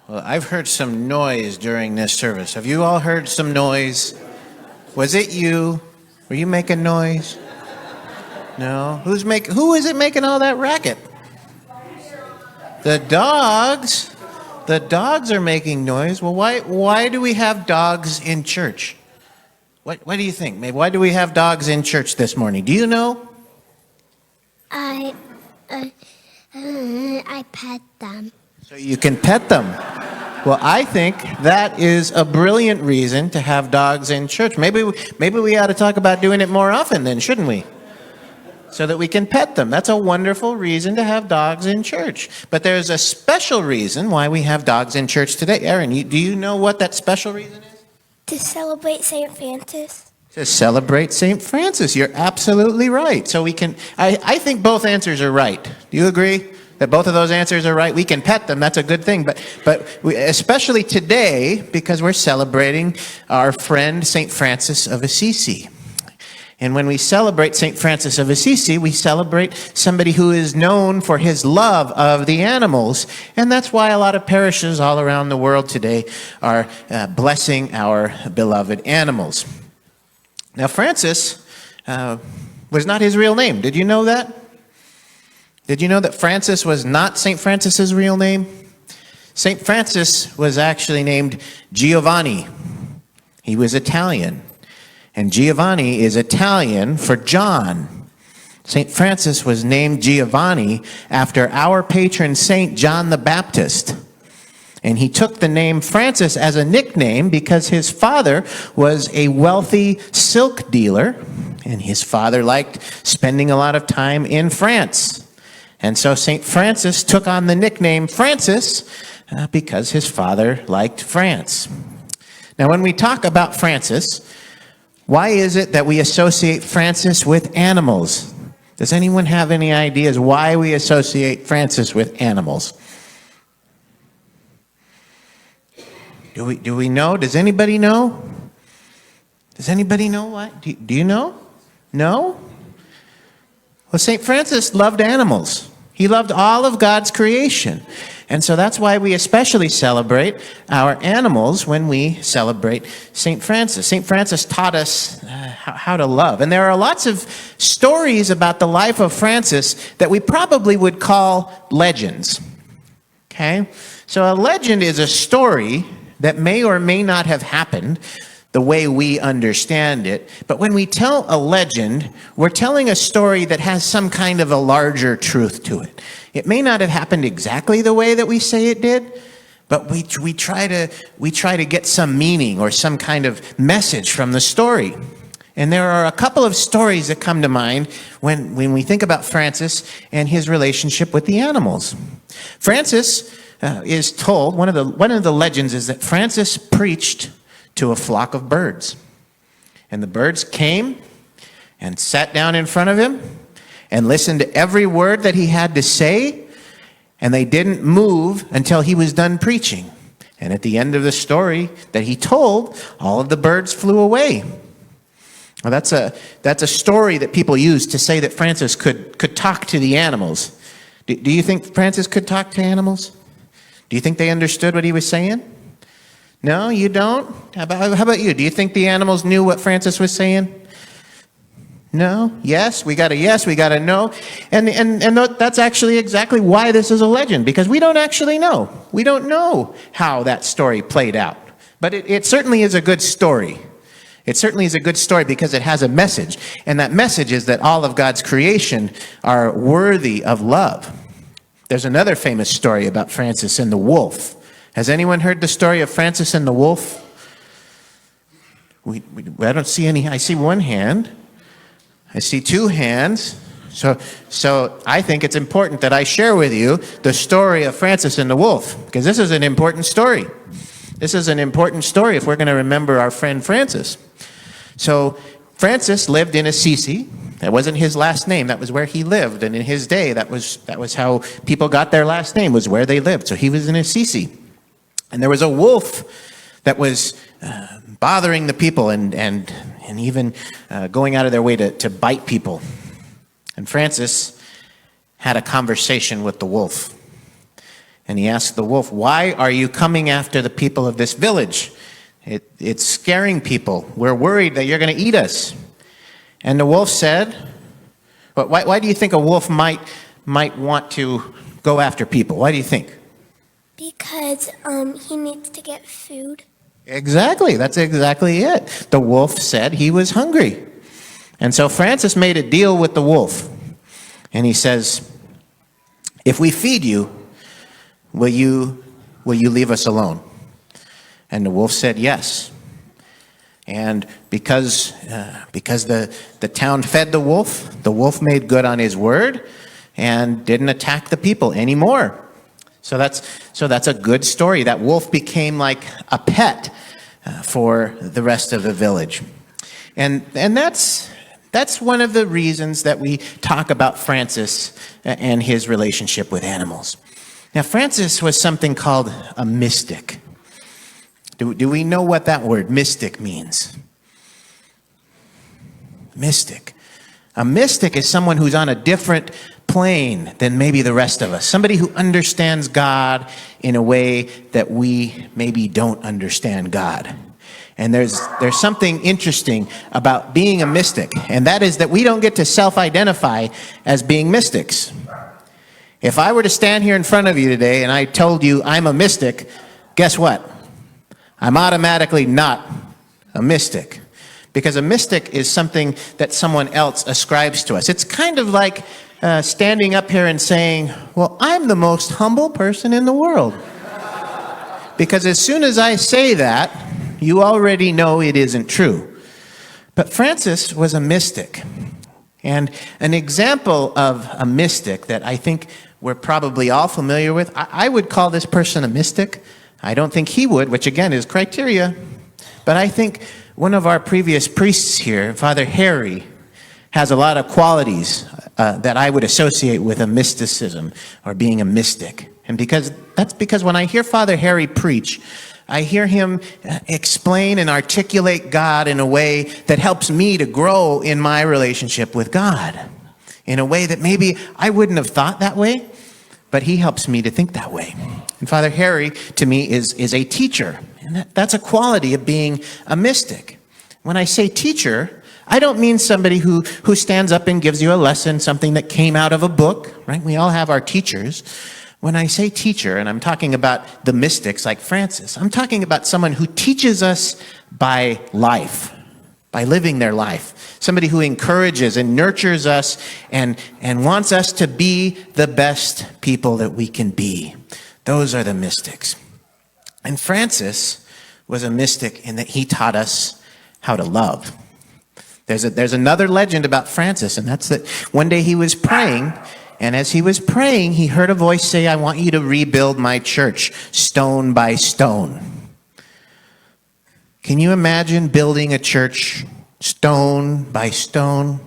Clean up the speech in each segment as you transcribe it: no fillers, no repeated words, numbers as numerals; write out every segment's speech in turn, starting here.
Well, I've heard some noise during this service. Have you all heard some noise? Was it you? Were you making noise? No? Who is it making all that racket? The dogs. The dogs are making noise. Well, why do we have dogs in church? What do you think? Maybe why do we have dogs in church this morning? Do you know? I pet them. So you can pet them. Well, I think that is a brilliant reason to have dogs in church. Maybe we ought to talk about doing it more often then, shouldn't we? So that we can pet them. That's a wonderful reason to have dogs in church. But there's a special reason why we have dogs in church today. Aaron, do you know what that special reason is? To celebrate St. Francis. To celebrate St. Francis. You're absolutely right. So I think both answers are right. Do you agree that both of those answers are right? We can pet them. That's a good thing. But especially today, because we're celebrating our friend St. Francis of Assisi. And when we celebrate St. Francis of Assisi, we celebrate somebody who is known for his love of the animals. And that's why a lot of parishes all around the world today are blessing our beloved animals. Now, Francis was not his real name. Did you know that? Did you know that Francis was not St. Francis's real name? St. Francis was actually named Giovanni. He was Italian. And Giovanni is Italian for John. St. Francis was named Giovanni after our patron saint, John the Baptist. And he took the name Francis as a nickname because his father was a wealthy silk dealer, and his father liked spending a lot of time in France. And so St. Francis took on the nickname Francis because his father liked France. Now, when we talk about Francis, why is it that we associate Francis with animals? Does anyone have any ideas why we associate Francis with animals? Do we know? Does anybody know? Does anybody know why? Do you know? No? Well, St. Francis loved animals. He loved all of God's creation. And so that's why we especially celebrate our animals when we celebrate St. Francis. St. Francis taught us how to love. And there are lots of stories about the life of Francis that we probably would call legends. Okay? So a legend is a story that may or may not have happened the way we understand it. But when we tell a legend, we're telling a story that has some kind of a larger truth to it. It may not have happened exactly the way that we say it did, but we try to get some meaning or some kind of message from the story. And there are a couple of stories that come to mind when we think about Francis and his relationship with the animals. Francis is told, one of the legends is that Francis preached to a flock of birds. And the birds came and sat down in front of him and listened to every word that he had to say, and they didn't move until he was done preaching. And at the end of the story that he told, all of the birds flew away. Well, that's a story that people use to say that Francis could talk to the animals. Do you think Francis could talk to animals? Do you think they understood what he was saying? No, you don't? How about you? Do you think the animals knew what Francis was saying? No? Yes? We got a no. And that's actually exactly why this is a legend, because we don't actually know. We don't know how that story played out. But it certainly is a good story. It certainly is a good story because it has a message. And that message is that all of God's creation are worthy of love. There's another famous story about Francis and the wolf. Has anyone heard the story of Francis and the wolf? I don't see any. I see one hand. I see two hands. So I think it's important that I share with you the story of Francis and the wolf, because this is an important story. This is an important story if we're going to remember our friend Francis. So Francis lived in Assisi. That wasn't his last name. That was where he lived. And in his day, that was how people got their last name, was where they lived. So he was in Assisi. And there was a wolf that was bothering the people and even going out of their way to bite people. And Francis had a conversation with the wolf. And he asked the wolf, "Why are you coming after the people of this village? It's scaring people. We're worried that you're going to eat us." And the wolf said, why do you think a wolf might want to go after people? Why do you think? Because he needs to get food. Exactly. That's exactly it. The wolf said he was hungry. And so Francis made a deal with the wolf. And he says, "If we feed you, will you leave us alone?" And the wolf said yes. And because the town fed the wolf made good on his word and didn't attack the people anymore. So that's a good story. That wolf became like a pet for the rest of the village. And that's one of the reasons that we talk about Francis and his relationship with animals. Now, Francis was something called a mystic. Do we know what that word mystic means? Mystic. A mystic is someone who's on a different plane than maybe the rest of us. Somebody who understands God in a way that we maybe don't understand God. And there's something interesting about being a mystic, and that is that we don't get to self-identify as being mystics. If I were to stand here in front of you today and I told you I'm a mystic, guess what? I'm automatically not a mystic, because a mystic is something that someone else ascribes to us. It's kind of like standing up here and saying, "Well, I'm the most humble person in the world." Because as soon as I say that, you already know it isn't true. But Francis was a mystic. And an example of a mystic that I think we're probably all familiar with, I would call this person a mystic. I don't think he would, which again is criteria. But I think one of our previous priests here, Father Harry, has a lot of qualities that I would associate with a mysticism or being a mystic. And that's because when I hear Father Harry preach, I hear him explain and articulate God in a way that helps me to grow in my relationship with God, in a way that maybe I wouldn't have thought that way, but he helps me to think that way. And Father Harry, to me, is a teacher. And that's a quality of being a mystic. When I say teacher, I don't mean somebody who stands up and gives you a lesson, something that came out of a book, right? We all have our teachers. When I say teacher, and I'm talking about the mystics like Francis, I'm talking about someone who teaches us by life, by living their life. Somebody who encourages and nurtures us and wants us to be the best people that we can be. Those are the mystics. And Francis was a mystic in that he taught us how to love. There's another legend about Francis, and that's that one day he was praying, and as he was praying, he heard a voice say, "I want you to rebuild my church stone by stone." Can you imagine building a church stone by stone?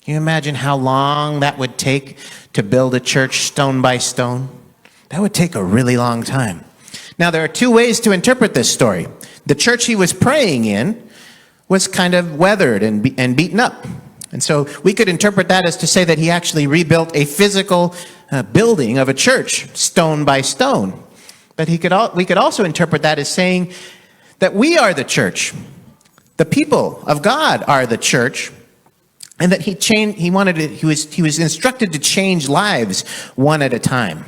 Can you imagine how long that would take to build a church stone by stone? That would take a really long time. Now, there are two ways to interpret this story. The church he was praying in was kind of weathered and beaten up. And so we could interpret that as to say that he actually rebuilt a physical building of a church, stone by stone. But we could also interpret that as saying that we are the church. The people of God are the church, and that he was instructed to change lives one at a time.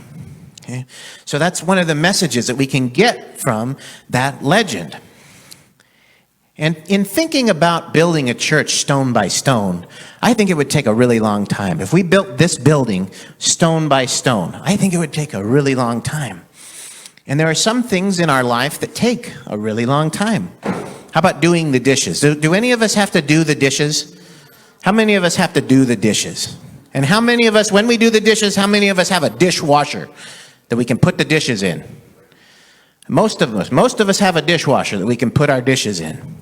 Okay? So that's one of the messages that we can get from that legend. And in thinking about building a church stone by stone, I think it would take a really long time. If we built this building stone by stone, I think it would take a really long time. And there are some things in our life that take a really long time. How about doing the dishes? Do any of us have to do the dishes? How many of us have to do the dishes? And how many of us, when we do the dishes, how many of us have a dishwasher that we can put the dishes in? Most of us have a dishwasher that we can put our dishes in.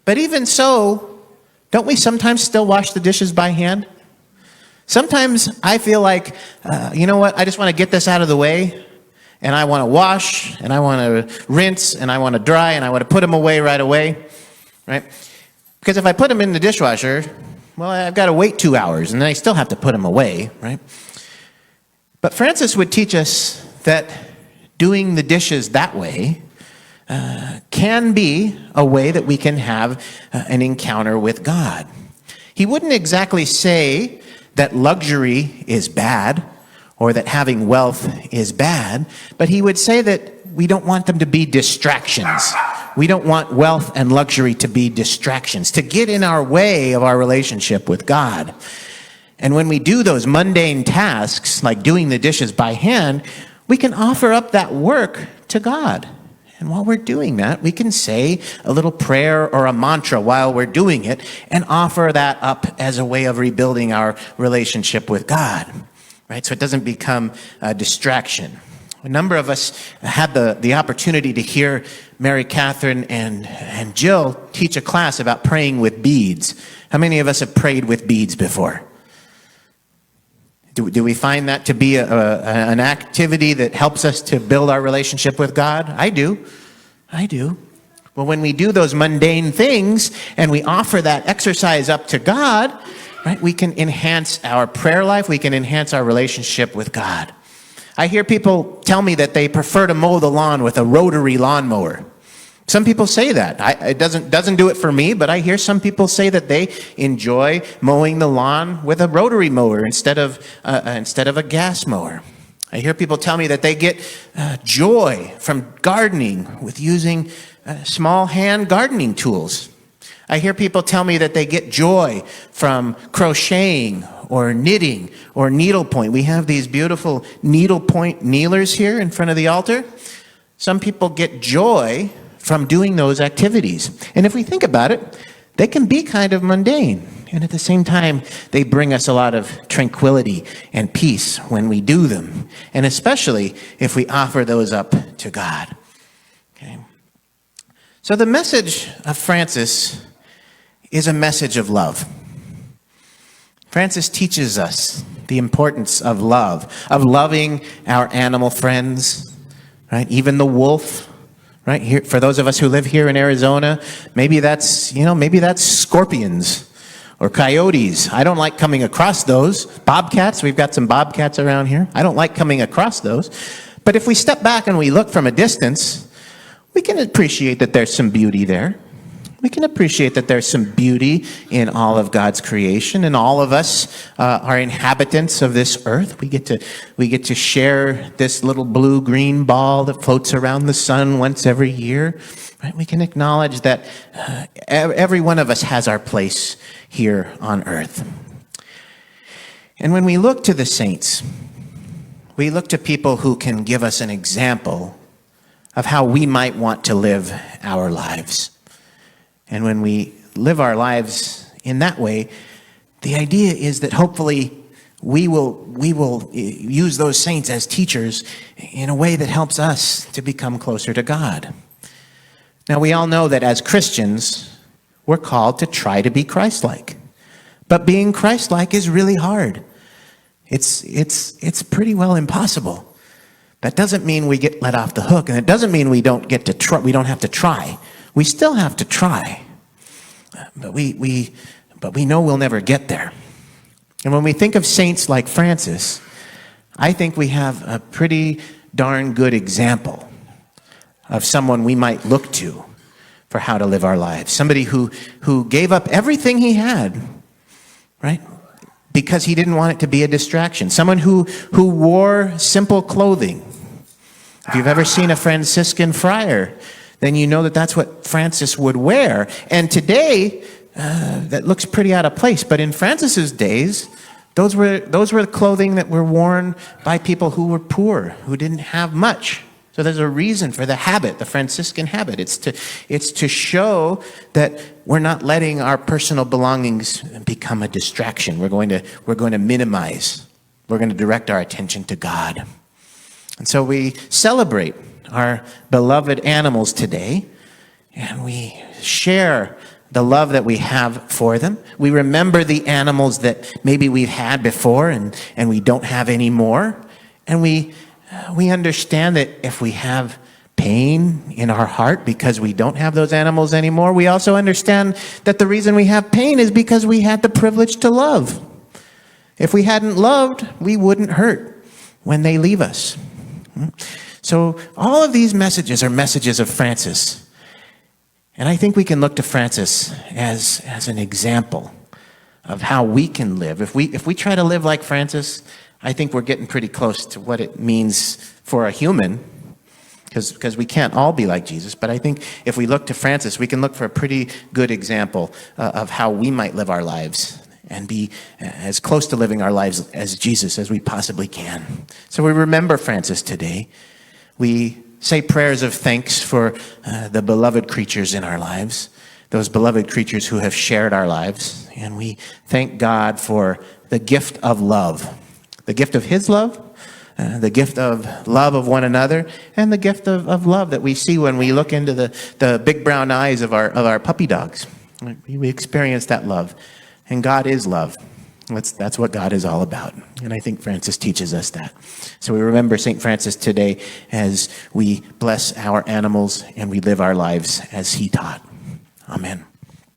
But even so, don't we sometimes still wash the dishes by hand? Sometimes I feel like, you know what, I just want to get this out of the way, and I want to wash, and I want to rinse, and I want to dry, and I want to put them away right away, right? Because if I put them in the dishwasher, well, I've got to wait 2 hours, and then I still have to put them away, right? But Francis would teach us that doing the dishes that way can be a way that we can have an encounter with God. He wouldn't exactly say that luxury is bad or that having wealth is bad, but he would say that we don't want them to be distractions. We don't want wealth and luxury to be distractions, to get in our way of our relationship with God. And when we do those mundane tasks, like doing the dishes by hand, we can offer up that work to God. And while we're doing that, we can say a little prayer or a mantra while we're doing it and offer that up as a way of rebuilding our relationship with God, right? So it doesn't become a distraction. A number of us had the opportunity to hear Mary Catherine and Jill teach a class about praying with beads. How many of us have prayed with beads before? Do we find that to be an activity that helps us to build our relationship with God? I do. Well, when we do those mundane things and we offer that exercise up to God, right, we can enhance our prayer life. We can enhance our relationship with God. I hear people tell me that they prefer to mow the lawn with a rotary lawnmower. Some people say that. It doesn't do it for me, but I hear some people say that they enjoy mowing the lawn with a rotary mower instead of a gas mower. I hear people tell me that they get joy from gardening with using small hand gardening tools. I hear people tell me that they get joy from crocheting or knitting or needlepoint. We have these beautiful needlepoint kneelers here in front of the altar. Some people get joy from doing those activities. And if we think about it, they can be kind of mundane. And at the same time, they bring us a lot of tranquility and peace when we do them. And especially if we offer those up to God. Okay. So the message of Francis is a message of love. Francis teaches us the importance of love, of loving our animal friends, right? Even the wolf, right? Here, for those of us who live here in Arizona, maybe that's scorpions or coyotes. I don't like coming across those. Bobcats, we've got some bobcats around here. I don't like coming across those. But if we step back and we look from a distance, we can appreciate that there's some beauty there. We can appreciate that there's some beauty in all of God's creation, and all of us are inhabitants of this earth. We get to share this little blue-green ball that floats around the sun once every year. Right? We can acknowledge that every one of us has our place here on earth. And when we look to the saints, we look to people who can give us an example of how we might want to live our lives. And when we live our lives in that way, the idea is that hopefully we will use those saints as teachers in a way that helps us to become closer to God. Now, we all know that as Christians, we're called to try to be Christ-like. But being Christ-like is really hard. It's pretty well impossible. That doesn't mean we get let off the hook, and it doesn't mean we don't get to try. We don't have to try. We still have to try, but we know we'll never get there. And when we think of saints like Francis, I think we have a pretty darn good example of someone we might look to for how to live our lives. Somebody who gave up everything he had, right? Because he didn't want it to be a distraction. Someone who wore simple clothing. If you've ever seen a Franciscan friar, then you know that that's what Francis would wear. And today, that looks pretty out of place. But in Francis's days, those were the clothing that were worn by people who were poor, who didn't have much. So there's a reason for the habit, the Franciscan habit. It's to show that we're not letting our personal belongings become a distraction. We're going to minimize. We're going to direct our attention to God. And so we celebrate our beloved animals today, and we share the love that we have for them. We remember the animals that maybe we've had before and we don't have anymore. And we understand that if we have pain in our heart because we don't have those animals anymore, we also understand that the reason we have pain is because we had the privilege to love. If we hadn't loved, we wouldn't hurt when they leave us. So all of these messages are messages of Francis. And I think we can look to Francis as an example of how we can live. If we try to live like Francis, I think we're getting pretty close to what it means for a human, because we can't all be like Jesus. But I think if we look to Francis, we can look for a pretty good example of how we might live our lives and be as close to living our lives as Jesus as we possibly can. So we remember Francis today. We say prayers of thanks for the beloved creatures in our lives, those beloved creatures who have shared our lives. And we thank God for the gift of love, the gift of his love, the gift of love of one another, and the gift of love that we see when we look into the big brown eyes of our puppy dogs. We experience that love. And God is love. That's what God is all about. And I think Francis teaches us that. So we remember St. Francis today as we bless our animals and we live our lives as he taught. Amen.